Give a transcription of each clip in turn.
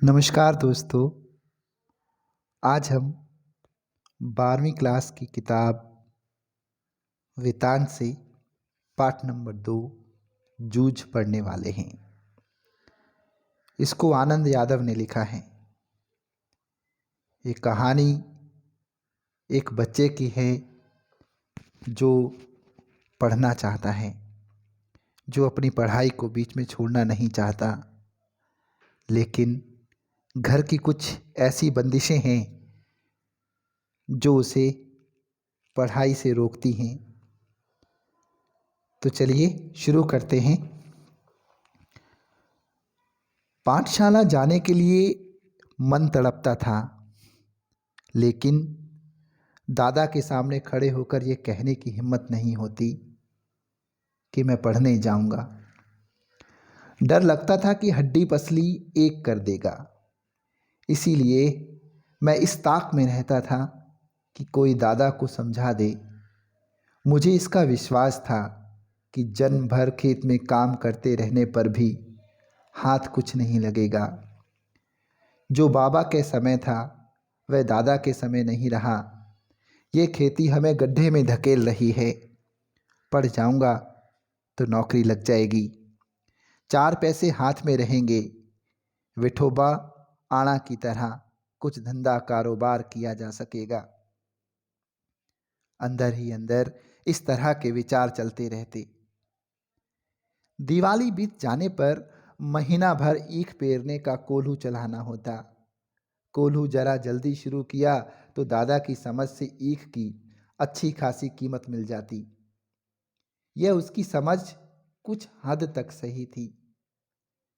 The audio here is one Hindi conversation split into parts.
नमस्कार दोस्तों। आज हम 12वीं क्लास की किताब वेदांत से पाठ नंबर 2 जूझ पढ़ने वाले हैं। इसको आनंद यादव ने लिखा है। ये कहानी एक बच्चे की है जो पढ़ना चाहता है, जो अपनी पढ़ाई को बीच में छोड़ना नहीं चाहता, लेकिन घर की कुछ ऐसी बंदिशें हैं जो उसे पढ़ाई से रोकती हैं। तो चलिए शुरू करते हैं। पाठशाला जाने के लिए मन तड़पता था, लेकिन दादा के सामने खड़े होकर ये कहने की हिम्मत नहीं होती कि मैं पढ़ने जाऊंगा। डर लगता था कि हड्डी पसली एक कर देगा। इसीलिए मैं इस ताक में रहता था कि कोई दादा को समझा दे। मुझे इसका विश्वास था कि जन्म भर खेत में काम करते रहने पर भी हाथ कुछ नहीं लगेगा। जो बाबा के समय था वह दादा के समय नहीं रहा। ये खेती हमें गड्ढे में धकेल रही है। पढ़ जाऊंगा तो नौकरी लग जाएगी, 4 पैसे हाथ में रहेंगे, विठोबा आड़ा की तरह कुछ धंधा कारोबार किया जा सकेगा। अंदर ही अंदर इस तरह के विचार चलते रहते। दिवाली बीत जाने पर महीना भर ईख पेरने का कोल्हू चलाना होता। कोल्हू जरा जल्दी शुरू किया तो दादा की समझ से ईख की अच्छी खासी कीमत मिल जाती। यह उसकी समझ कुछ हद तक सही थी।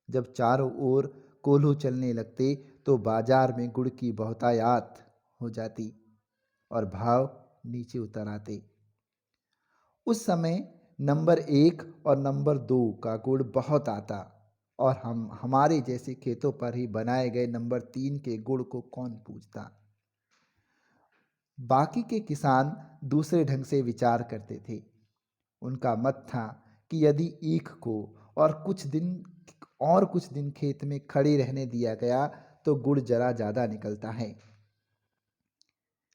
जब चारों ओर कोल्हू चलने लगते तो बाजार में गुड़ की बहुतायात हो जाती और भाव नीचे उतर आते। उस समय नंबर 1 और नंबर 2 का गुड़ बहुत आता और हमारे जैसे खेतों पर ही बनाए गए नंबर 3 के गुड़ को कौन पूछता। बाकी के किसान दूसरे ढंग से विचार करते थे। उनका मत था कि यदि ईख को और कुछ दिन खेत में खड़ी रहने दिया गया तो गुड़ जरा ज़्यादा निकलता है।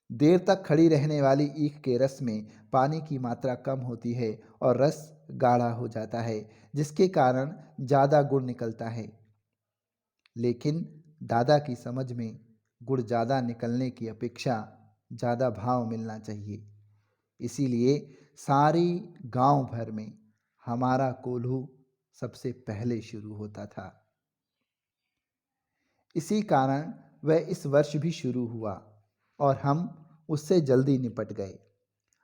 देर तक खड़ी रहने वाली ईख के रस में पानी की मात्रा कम होती है और रस गाढ़ा हो जाता है, जिसके कारण ज़्यादा गुड़ निकलता है। लेकिन दादा की समझ में गुड़ ज़्यादा निकलने की अपेक्षा ज़्यादा भाव मिलना चाहिए। इसीलिए सारी गांव भर में हमारा कोल्हू सबसे पहले शुरू होता था। इसी कारण वह इस वर्ष भी शुरू हुआ और हम उससे जल्दी निपट गए।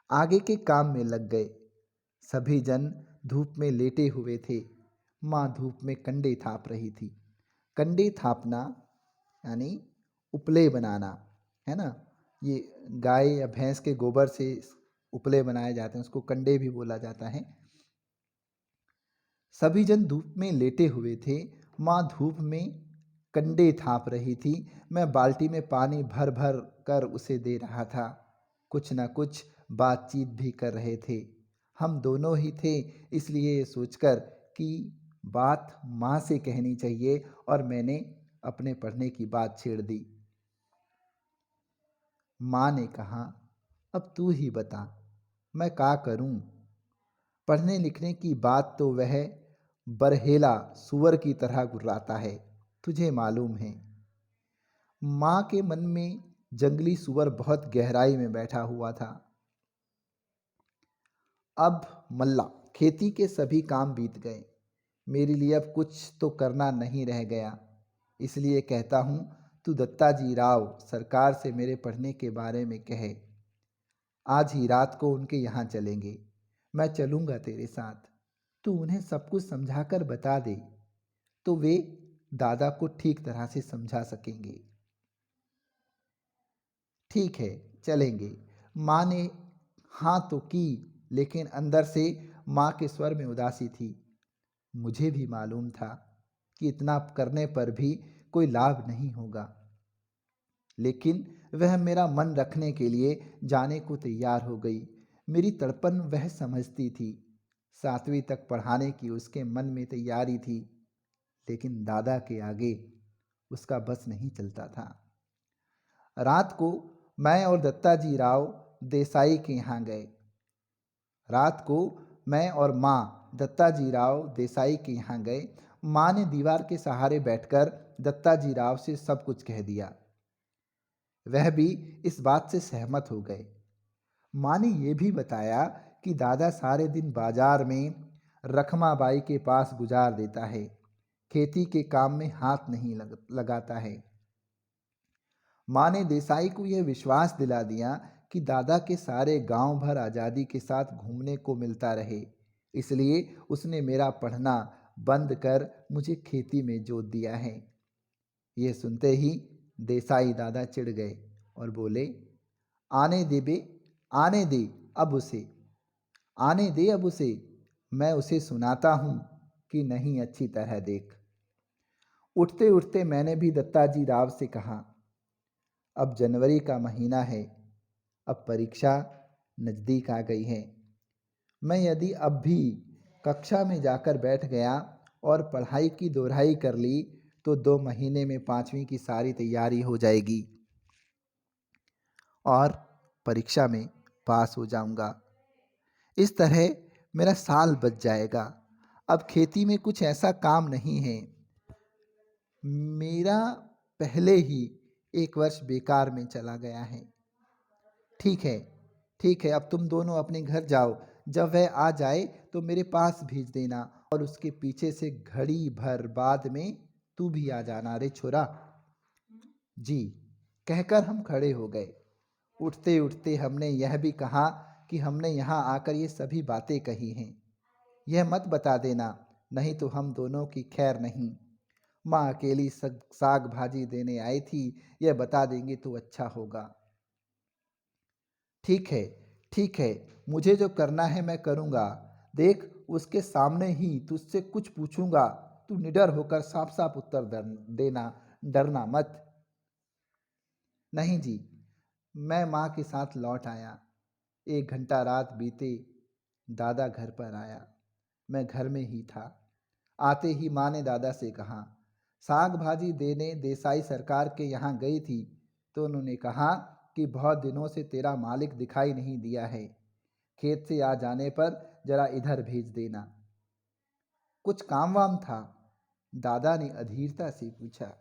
आगे के काम में लग गए। सभी जन धूप में लेटे हुए थे। माँ धूप में कंडे थाप रही थी। कंडे थापना यानी उपले बनाना है ना। ये गाय या भैंस के गोबर से उपले बनाए जाते हैं, उसको कंडे भी बोला जाता है। सभी जन धूप में लेटे हुए थे। माँ धूप में कंडे थाप रही थी। मैं बाल्टी में पानी भर भर कर उसे दे रहा था। कुछ न कुछ बातचीत भी कर रहे थे। हम दोनों ही थे, इसलिए ये सोचकर कि बात माँ से कहनी चाहिए और मैंने अपने पढ़ने की बात छेड़ दी। माँ ने कहा, अब तू ही बता, मैं क्या करूं? पढ़ने लिखने की बात तो वह बरहेला सुअर की तरह गुर्राता है, तुझे मालूम है। माँ के मन में जंगली सुअर बहुत गहराई में बैठा हुआ था। अब मल्ला खेती के सभी काम बीत गए। मेरे लिए अब कुछ तो करना नहीं रह गया। इसलिए कहता हूँ, तू दत्ताजी राव सरकार से मेरे पढ़ने के बारे में कहे। आज ही रात को उनके यहाँ चलेंगे। मैं चलूँगा तेरे साथ। तू उन्हें सब कुछ समझाकर बता दे तो वे दादा को ठीक तरह से समझा सकेंगे। ठीक है, चलेंगे। माँ ने हाँ तो की, लेकिन अंदर से माँ के स्वर में उदासी थी। मुझे भी मालूम था कि इतना करने पर भी कोई लाभ नहीं होगा, लेकिन वह मेरा मन रखने के लिए जाने को तैयार हो गई। मेरी तड़पन वह समझती थी। 7वीं तक पढ़ाने की उसके मन में तैयारी थी, लेकिन दादा के आगे उसका बस नहीं चलता था। रात को मैं और दत्ताजी राव देसाई के यहाँ गए। रात को मैं और माँ दत्ताजी राव देसाई के यहाँ गए। माँ ने दीवार के सहारे बैठकर दत्ताजी राव से सब कुछ कह दिया। वह भी इस बात से सहमत हो गए। माँ ने यह भी बताया कि दादा सारे दिन बाजार में रखमाबाई के पास गुजार देता है, खेती के काम में हाथ नहीं लगाता है। माँ ने देसाई को यह विश्वास दिला दिया कि दादा के सारे गांव भर आज़ादी के साथ घूमने को मिलता रहे, इसलिए उसने मेरा पढ़ना बंद कर मुझे खेती में जोत दिया है। यह सुनते ही देसाई दादा चिढ़ गए और बोले, आने दे बे, आने दे अब उसे, आने दे अब उसे, मैं उसे सुनाता हूँ कि नहीं अच्छी तरह देख। उठते उठते मैंने भी दत्ताजी राव से कहा, अब जनवरी का महीना है, अब परीक्षा नज़दीक आ गई है। मैं यदि अब भी कक्षा में जाकर बैठ गया और पढ़ाई की दोहराई कर ली तो 2 महीने में 5वीं की सारी तैयारी हो जाएगी और परीक्षा में पास हो जाऊंगा। इस तरह मेरा साल बच जाएगा। अब खेती में कुछ ऐसा काम नहीं है। मेरा पहले ही 1 वर्ष बेकार में चला गया है। ठीक है, ठीक है, अब तुम दोनों अपने घर जाओ। जब वह आ जाए तो मेरे पास भेज देना और उसके पीछे से घड़ी भर बाद में तू भी आ जाना रे छोरा। जी कहकर हम खड़े हो गए। उठते उठते हमने यह भी कहा कि हमने यहाँ आकर ये सभी बातें कही हैं, यह मत बता देना, नहीं तो हम दोनों की खैर नहीं। माँ अकेली साग भाजी देने आई थी, यह बता देंगे तो अच्छा होगा। ठीक है, ठीक है, मुझे जो करना है मैं करूँगा। देख, उसके सामने ही तुझसे कुछ पूछूंगा, तू निडर होकर साफ साफ उत्तर देना, डरना मत। नहीं जी। मैं माँ के साथ लौट आया। 1 घंटा रात बीते, दादा घर पर आया। मैं घर में ही था। आते ही माँ ने दादा से कहा, साग भाजी देने देसाई सरकार के यहाँ गई थी तो उन्होंने कहा कि बहुत दिनों से तेरा मालिक दिखाई नहीं दिया है, खेत से आ जाने पर जरा इधर भेज देना। कुछ काम वाम था? दादा ने अधीरता से पूछा।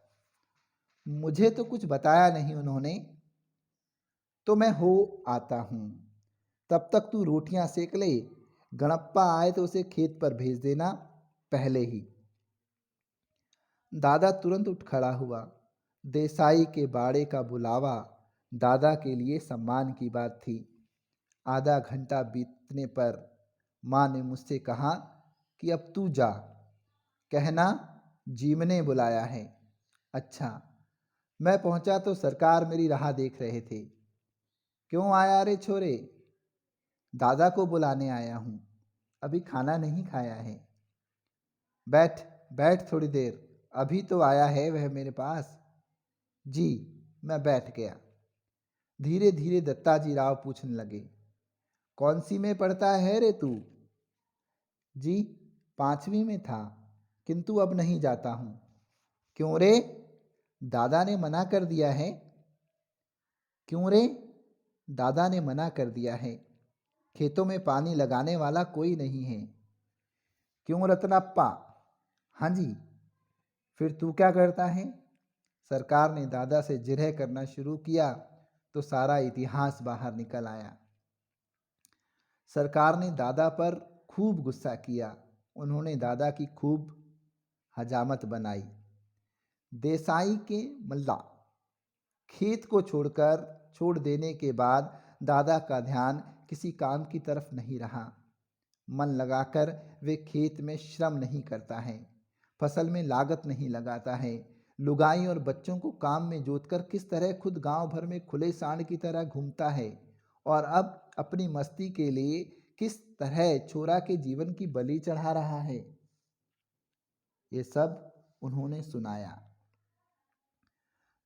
मुझे तो कुछ बताया नहीं उन्होंने। तो मैं हो आता हूँ, तब तक तू रोटियां सेक ले। गणप्पा आए तो उसे खेत पर भेज देना पहले ही। दादा तुरंत उठ खड़ा हुआ। देसाई के बाड़े का बुलावा दादा के लिए सम्मान की बात थी। आधा घंटा बीतने पर माँ ने मुझसे कहा कि अब तू जा, कहना जीम ने बुलाया है। अच्छा। मैं पहुंचा तो सरकार मेरी राह देख रहे थे। क्यों आया रे छोरे? दादा को बुलाने आया हूँ, अभी खाना नहीं खाया है। बैठ बैठ थोड़ी देर, अभी तो आया है वह मेरे पास। जी। मैं बैठ गया। धीरे धीरे दत्ताजी राव पूछने लगे, कौन सी में पढ़ता है रे तू? जी 5वीं में था, किंतु अब नहीं जाता हूँ। क्यों रे? दादा ने मना कर दिया है। क्यों रे? दादा ने मना कर दिया है, खेतों में पानी लगाने वाला कोई नहीं है। क्यों रत्नप्पा? हाँ जी। फिर तू क्या करता है? सरकार ने दादा से जिरह करना शुरू किया तो सारा इतिहास बाहर निकल आया। सरकार ने दादा पर खूब गुस्सा किया। उन्होंने दादा की खूब हजामत बनाई। देसाई के मल्ला खेत को छोड़ देने के बाद दादा का ध्यान किसी काम की तरफ नहीं रहा। मन लगाकर वे खेत में श्रम नहीं करता है, फसल में लागत नहीं लगाता है, लुगाई और बच्चों को काम में जोतकर किस तरह खुद गांव भर में खुले सांड की तरह घूमता है और अब अपनी मस्ती के लिए किस तरह छोरा के जीवन की बलि चढ़ा रहा है, ये सब उन्होंने सुनाया।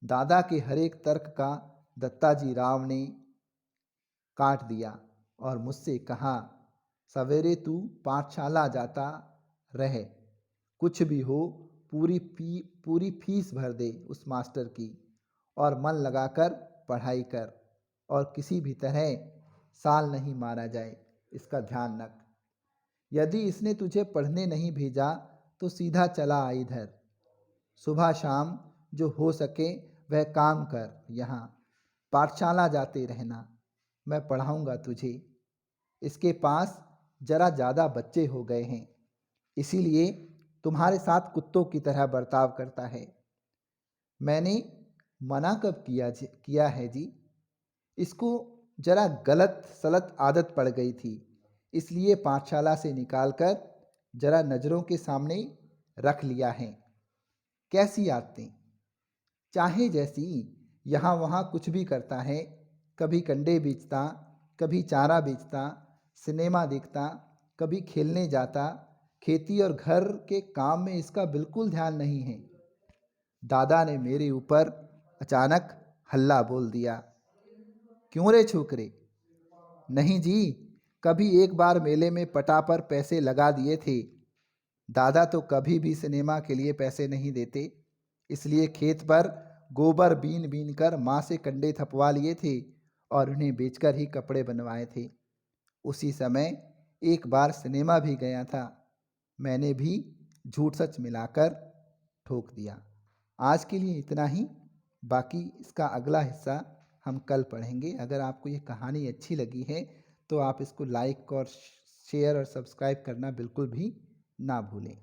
दादा के हरेक तर्क का दत्ताजी राव ने काट दिया और मुझसे कहा, सवेरे तू पाठशाला जाता रहे, कुछ भी हो पूरी फीस भर दे उस मास्टर की और मन लगाकर पढ़ाई कर और किसी भी तरह साल नहीं मारा जाए, इसका ध्यान रख। यदि इसने तुझे पढ़ने नहीं भेजा तो सीधा चला आ इधर। सुबह शाम जो हो सके वह काम कर। यहाँ पाठशाला जाते रहना, मैं पढ़ाऊँगा तुझे। इसके पास जरा ज़्यादा बच्चे हो गए हैं, इसीलिए तुम्हारे साथ कुत्तों की तरह बर्ताव करता है। मैंने मना कब किया है जी? इसको जरा गलत सलत आदत पड़ गई थी, इसलिए पाठशाला से निकालकर जरा नज़रों के सामने रख लिया है। कैसी आदतें, चाहे जैसी, यहाँ वहाँ कुछ भी करता है। कभी कंडे बेचता, कभी चारा बेचता, सिनेमा देखता, कभी खेलने जाता। खेती और घर के काम में इसका बिल्कुल ध्यान नहीं है। दादा ने मेरे ऊपर अचानक हल्ला बोल दिया। क्यों रे छोकरे? नहीं जी, कभी एक बार मेले में पटा पर पैसे लगा दिए थे। दादा तो कभी भी सिनेमा के लिए पैसे नहीं देते, इसलिए खेत पर गोबर बीन बीन कर माँ से कंडे थपवा लिए थे और उन्हें बेचकर ही कपड़े बनवाए थे। उसी समय एक बार सिनेमा भी गया था, मैंने भी झूठ सच मिलाकर ठोक दिया। आज के लिए इतना ही, बाकी इसका अगला हिस्सा हम कल पढ़ेंगे। अगर आपको ये कहानी अच्छी लगी है तो आप इसको लाइक और शेयर और सब्सक्राइब करना बिल्कुल भी ना भूलें।